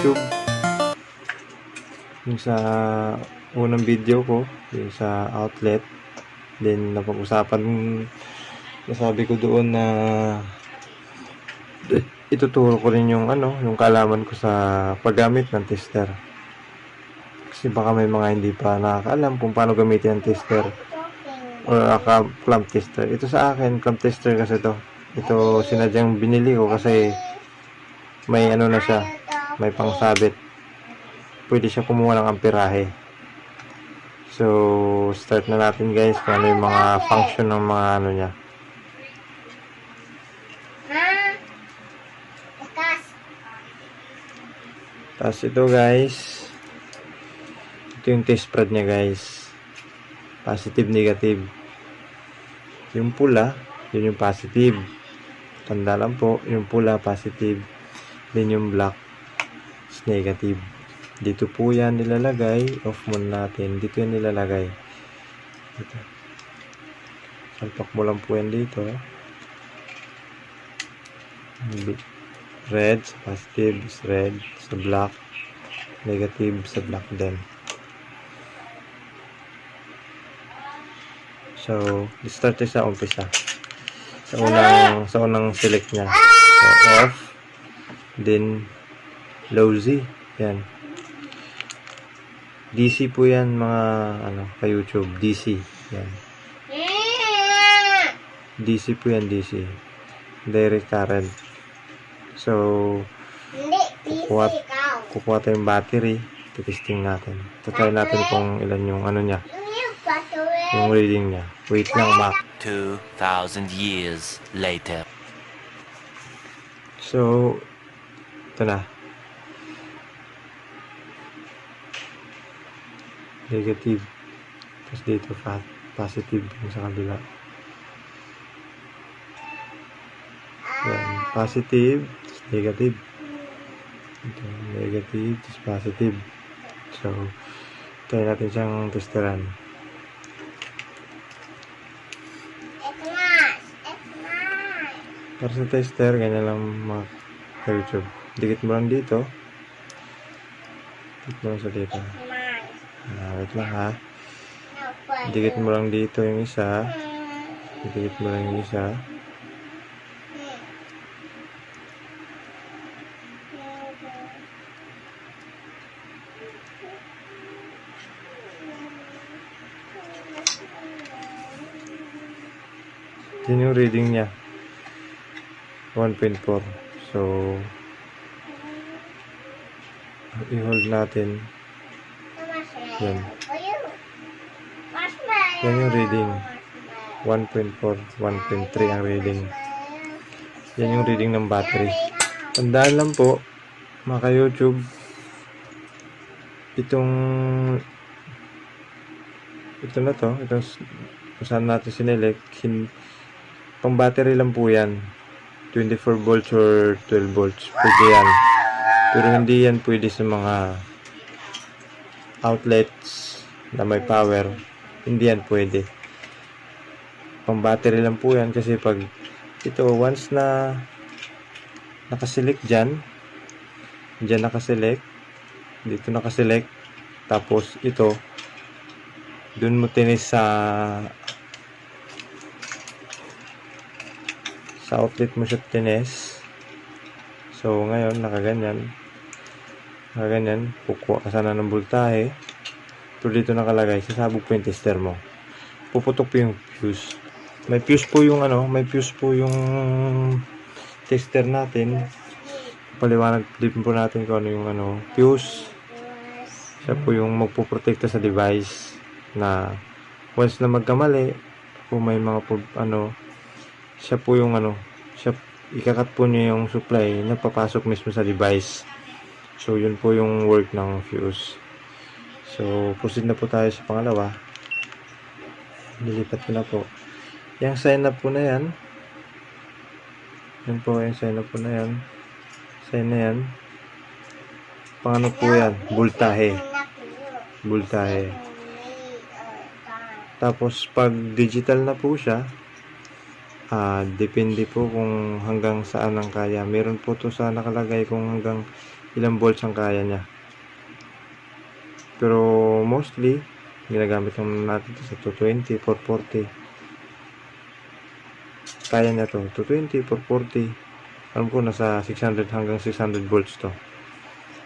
YouTube. Yung sa unang video ko, yung sa outlet. Then napag-usapan, nasabi ko doon na ituturo ko rin yung yung kaalaman ko sa paggamit ng tester. Kasi baka may mga hindi pa nakakaalam kung paano gamitin ang tester or clamp tester. Ito sa akin, clamp tester kasi to. Ito sinadyang binili ko kasi may na siya, may pangsabit. Pwede siya kumuha ng amperahe. So, start na natin guys kung ano yung mga function ng mga niya. Tapos ito guys, ito yung test spread niya guys. Positive, negative. Yung pula, yun yung positive. Tanda lang po, yung pula positive. Then yung black is negative. Dito po yan nilalagay. Off muna natin. Dito yan nilalagay. Dito. Salpak mo lang po yan dito. Red, positive is red. Sa black, negative sa black din. So, start sa umpisa. Sa unang select niya. So, off. Then, low Z. Yan. DC po yan mga ka YouTube. DC. Yan. DC po yan, DC. Direct current. So, kukuha tayong battery. Testing natin. Tatry natin kung ilan yung niya. Yung reading niya. Wait lang, Mac. 2,000 years later. So, ito na. Negative. Tapos dito, positive yung sa kabila. Yan. Positive, tapos negative. Ito, negative, tapos positive. So, try natin siyang testeran. Para sa tester, ganyan lang mga YouTube. Dikit mo lang dito. Dikit mo lang sa dito. Wait lang ha. Dikit mo lang dito yung isa. Dikit mo lang yung isa. Yan yung reading niya. 1.4. So, i-hold natin. Yan. Yan yung reading. 1.4, 1.3 ang reading. Yan yung reading ng battery. Tandaan lang po, mga YouTube, ito na to, itong kung saan natin sinelect, pang battery lang po yan. 24 volts or 12 volts. Pwede yan. Pero hindi yan pwede sa mga outlets na may power. Hindi yan pwede. Pang battery lang po yan kasi pag ito, once na nakaselect dyan nakaselect, dito nakaselect, tapos ito, dun mo tinis sa outlet mo siya tinis. So ngayon nakaganyan, kukuha ka sana ng voltahe. Pero dito nakalagay, sasabog po yung tester mo, puputok po yung fuse. May fuse po yung tester natin. Paliwanag din po natin kung ano yung fuse. Siya po yung magpoprotekta sa device na once na magkamali, kung may mga siya po yung ikakat po niya yung supply na papasok mismo sa device. So yun po yung work ng fuse. So proceed na po tayo sa pangalawa. Nilipat ko na po. Yung sign up po na yan. Yan po yung sign up po na yan. Sign na yan. Pang po yan? Voltahe. Tapos pag digital na po siya, depende po kung hanggang saan ang kaya. Meron po to sa nakalagay kung hanggang ilang volts ang kaya niya. Pero mostly ginagamit lang natin ito sa 220, 440. Kaya niya to 220, 440. Alam ko nasa 600 hanggang 600 volts to.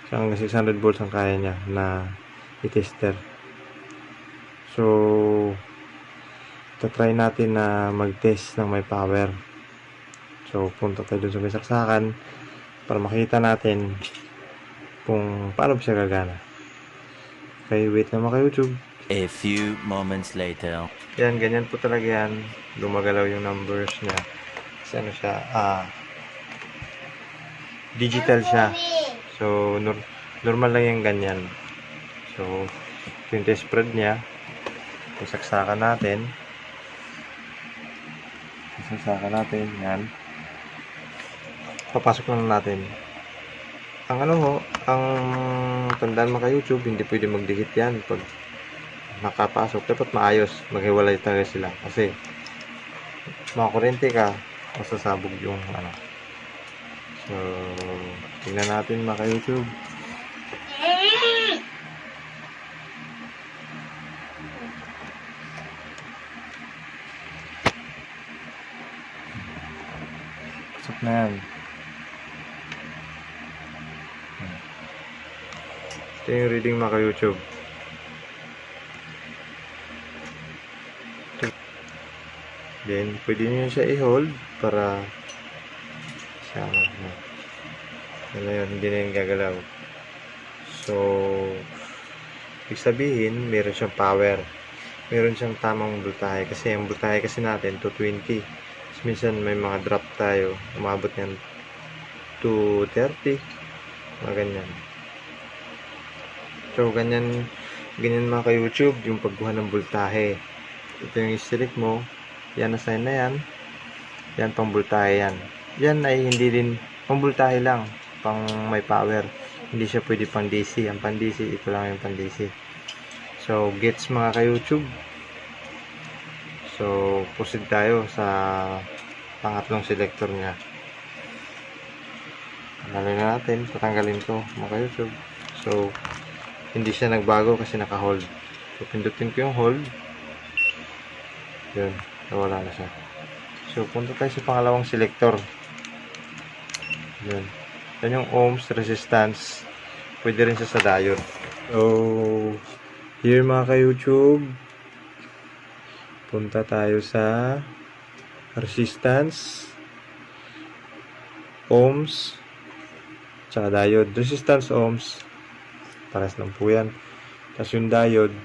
So, hanggang 600 volts ang kaya niya na i-tester. So try natin na mag-test ng may power. So punta tayo dun sa may saksakan para makita natin kung paano siya gagana. Okay, wait naman kayo YouTube. A few moments later. Yan, ganyan po talaga yan. Lumagalaw yung numbers niya. Kasi ano siya, digital siya. So, normal lang yung ganyan. So, yung test spread niya, sasaksakan natin. Yan. Papasok lang natin. Ang ang tandaan mo kay YouTube, hindi pwede magdikit yan pag nakapasok. Dapat maayos, maghiwalay talaga sila. Kasi, makakurente ka, masasabog yung So, tingnan natin mga YouTube. Pasok na yan. Ito yung reading mga YouTube. Then, pwede nyo siya i-hold para siya hindi na yung gagalaw. So, ibig sabihin, meron siyang power. Meron siyang tamang voltahe. Kasi ang voltahe kasi natin, 220. So, minsan may mga drop tayo. Umabot yan 230. Mga ganyan. So, ganyan mga ka-YouTube, yung pagbuha ng voltahe. Ito yung select mo. Yan, assign na yan. Yan, pang voltahe yan. Yan ay hindi din, pang voltahe lang. Pang may power. Hindi siya pwede pang DC. Ang pang DC, ito lang yung pang DC. So, gets mga ka-YouTube. So, proceed tayo sa pangatlong selector niya. Tanggalin na natin. Patanggalin ko mga ka-YouTube. So, hindi siya nagbago kasi naka-hold. So, pindutin ko yung hold. Yun, nawala na siya. So, punta tayo sa pangalawang selector. Yun. Yan yung ohms, resistance. Pwede rin siya sa diode. So, here mga ka-YouTube, punta tayo sa resistance, ohms, tsaka diode. Resistance, ohms, pares lang po yan. Tapos yung diode,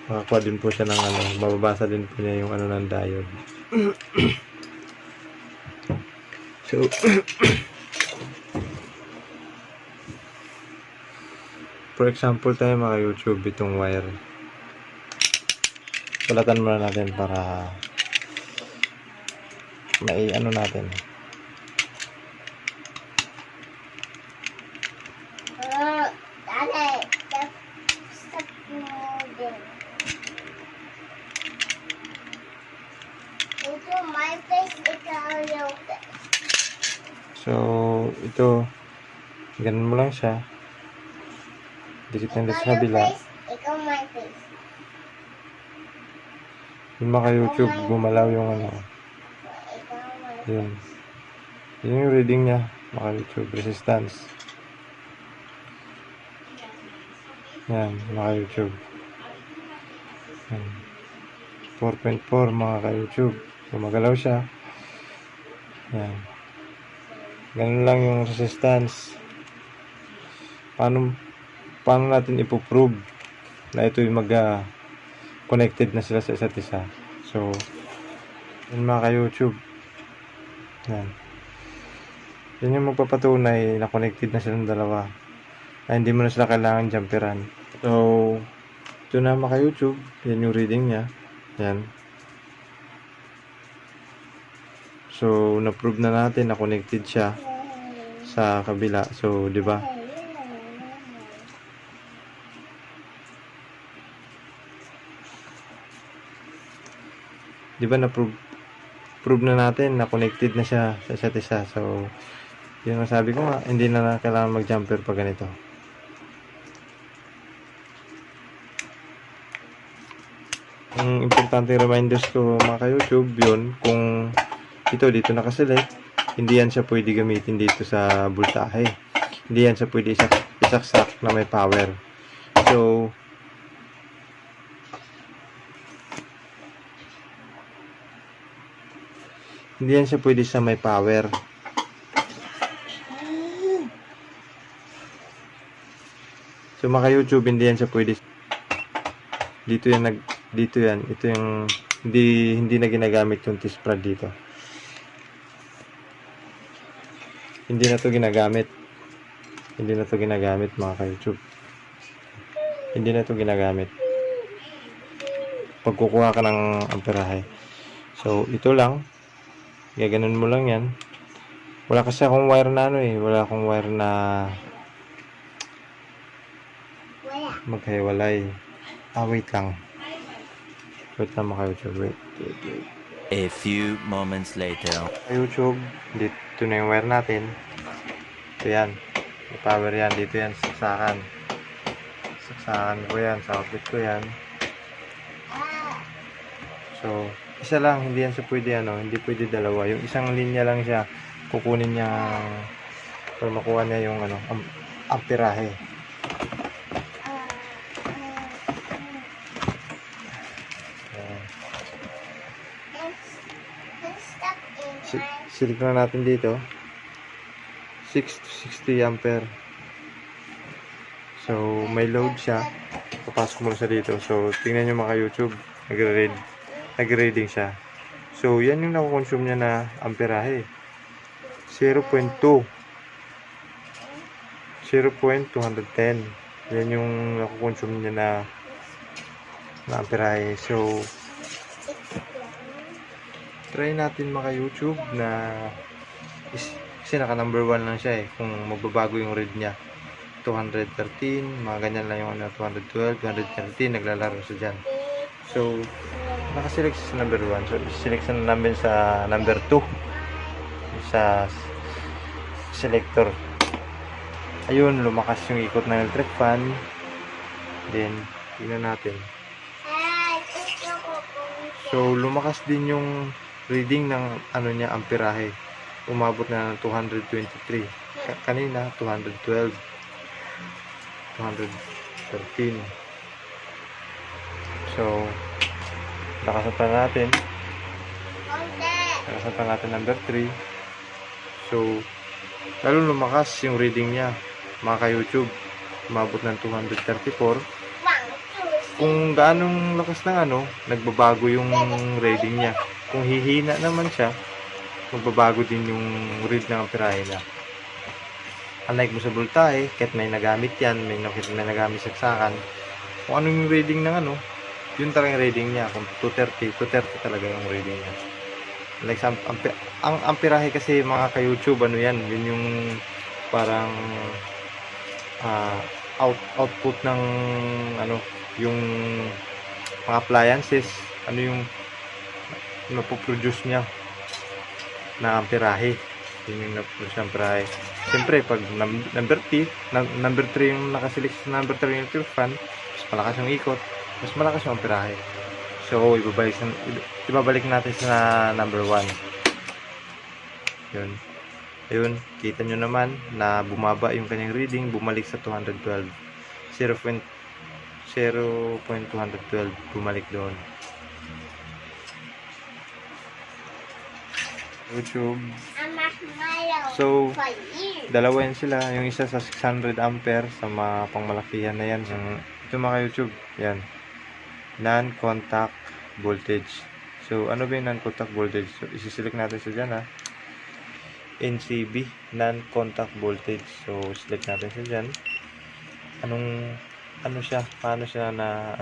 makakuha din po siya ng mababasa din po niya yung ng diode. So, for example tayo mga YouTube, itong wire. Sulatan muna natin para natin. So, ito, ganun mo lang siya. Dikit na sa kabila. Yung mga YouTube, gumalaw yung yun. Yun yung reading niya, mga YouTube, resistance. Yan, mga YouTube. Yan. 4.4 mga ka-YouTube. Gumagalaw siya. Yan. Ganun lang yung resistance. Paano natin ipoprove na ito yung connected na sila sa isa't isa. So, yun mga ka-YouTube. Yan. Yan yung magpapatunay na connected na silang dalawa. Na hindi mo na sila kailangan jumperan. So, ito na mga ka-YouTube. Yan yung reading niya. Yan. So, na-prove na natin na connected siya sa kabila. So, di ba? Di ba na-prove na natin na connected na siya sa isa't isa. So, Yung sabi ko nga, hindi na kailangan mag-jumper pag ganito. Ang importante reminders ko mga ka-YouTube, yun, kung dito nakaselect, hindi yan siya pwede gamitin dito sa voltahe. Hindi yan siya pwede isaksak na may power. So, hindi yan siya pwede sa may power. So mga YouTube, hindi yan siya pwede. Dito yan ito yung hindi na ginagamit yung T-Sprad dito. Hindi na to ginagamit. Hindi na to ginagamit mga ka-YouTube. Hindi na to ginagamit. Pag kukuha ka ng amperahe. So ito lang. Gaganon mo lang yan. Wala kasi akong wire na wala akong wire na maghiwalay. Wait lang. Wait lang mga YouTube. Wait. A few moments later. YouTube, dito na yung wire natin. Ito yan. May power yan. Dito yan. Saksakan. Saksakan ko yan. Sa outlet ko yan. So, isa lang. Hindi yan siya pwede hindi pwede dalawa. Yung isang linya lang siya. Kukunin niya para makuha niya yung amperahe. Select na natin dito 6 to 60 ampere. So may load siya. Papasok mo siya dito. So tingnan nyo mga YouTube, nagre-reading siya. So yan yung nakukonsume niya na amperahe, 0.2 0.210. Yan yung nakukonsume niya na amperahe. So try natin mga YouTube na kasi naka number 1 lang siya kung magbabago yung read niya. 213, mga ganyan lang yung 212, 213, naglalaro siya dyan. So nakaselect sa number 1. So selection namin sa number 2 sa selector. Ayun, lumakas yung ikot ng electric fan. Then tingnan natin. So lumakas din yung reading ng niya amperahe. Umabot na ng 223. Kanina 212, 213. So lakasan pa natin number 3. So lalo lumakas yung reading niya mga ka-YouTube. Umabot ng 234. Kung gaanong lakas ng nagbabago yung reading niya. Kung hihina naman siya, magbabago din yung read ng amperahe niya. Unlike mo sa voltahe, kahit may nagamit yan, may nagamit saksakan, kung ano yung reading ng yun talaga yung reading niya. Kung 230 talaga yung reading niya. Like ang amperahe kasi mga ka-YouTube, yun yung parang output ng yung mga appliances, yung napoproduce niya na amperahe. Yun yung napoproduce na amperahe. Siyempre pag number 3 yung nakaselect sa number 3 yung electric fan, mas malakas yung ikot, mas malakas yung amperahe. So ibabalik natin sa number 1. Ayun, kita nyo naman na bumaba yung kanyang reading, bumalik sa 212. 0.212 bumalik doon. YouTube. So dalawa yan sila, yung isa sa 600 ampere sa mga pangmalakihan na yan. Ito mga YouTube, yan, non-contact voltage. So ano ba yung non-contact voltage? So isi-select natin sa dyan NCV, non-contact voltage. So select natin sa dyan. Paano siya na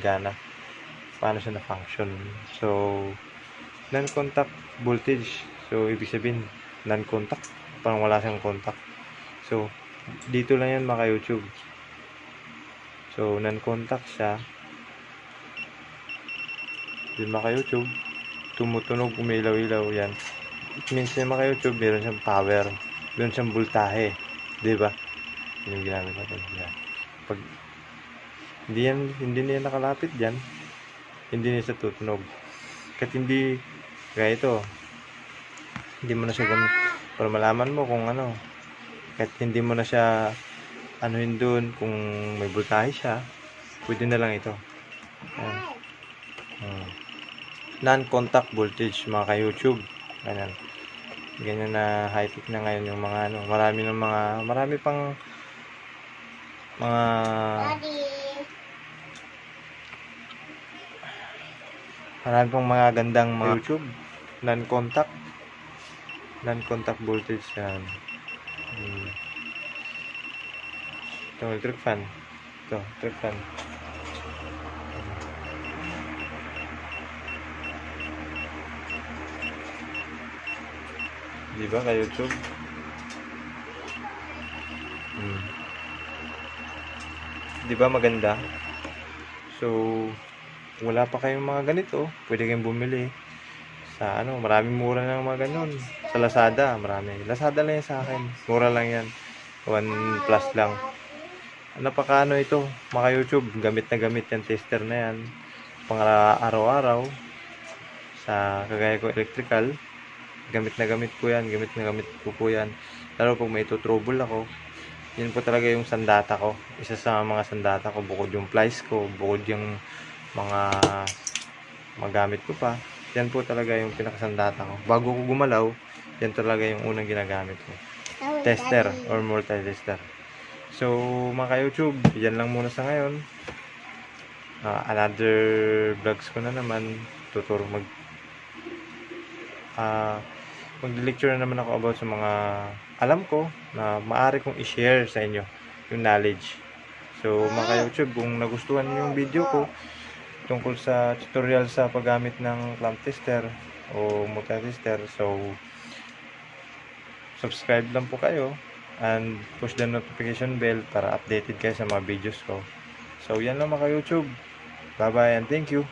gana, paano siya na function. So non-contact voltage, so ibig sabihin non-contact, parang wala siyang contact. So dito lang yan mga YouTube. So non-contact siya, yun mga YouTube, tumutunog, umilaw-ilaw yan. it means na mga YouTube, meron siyang power, meron siyang voltahe, di ba? Yun yung ginamit natin. Yan. Pag hindi niya nakalapit dyan, hindi niya siya tutunog. Kahit hindi, kaya ito, hindi mo na siya gamit. Para malaman mo kung ano, kahit hindi mo na siya anuhin doon, kung may voltahe siya, pwede na lang ito. Ayan. Non-contact voltage mga ka-YouTube. Ganyan. Ganyan na high-tech na ngayon yung mga ano, marami pang mga marami pang mga gandang mga YouTube non-contact voltage yan. Ito, electric fan. Ito, electric fan. Di ba ka YouTube? Di ba maganda? So, wala pa kayong mga ganito, pwede kayong bumili sa ano, maraming mura ng mga ganun. Sa Lazada, marami. Lazada lang yan sa akin. Mura lang yan. 1 plus lang. Napakaano ito, mga YouTube, gamit na gamit yan, tester na yan. Pang araw-araw, sa kagaya ko electrical, gamit na gamit ko po yan. Lalo pag may trouble ako, yan po talaga yung sandata ko. Isa sa mga sandata ko, bukod yung plies ko, bukod yung mga magamit ko pa, yan po talaga yung pinakasandata ko. Bago ko gumalaw, yan talaga yung unang ginagamit ko. Tester or multi-tester. So, mga ka-YouTube, yan lang muna sa ngayon. Another vlogs ko na naman, tuturo mag-lecture na naman ako about sa mga alam ko na maaari kong i-share sa inyo yung knowledge. So, mga ka-YouTube, kung nagustuhan niyo yung video ko tungkol sa tutorial sa paggamit ng clamp tester o multi-tester, so subscribe lang po kayo and push the notification bell para updated kayo sa mga videos ko. So, yan lang mga ka-YouTube. Bye-bye and thank you.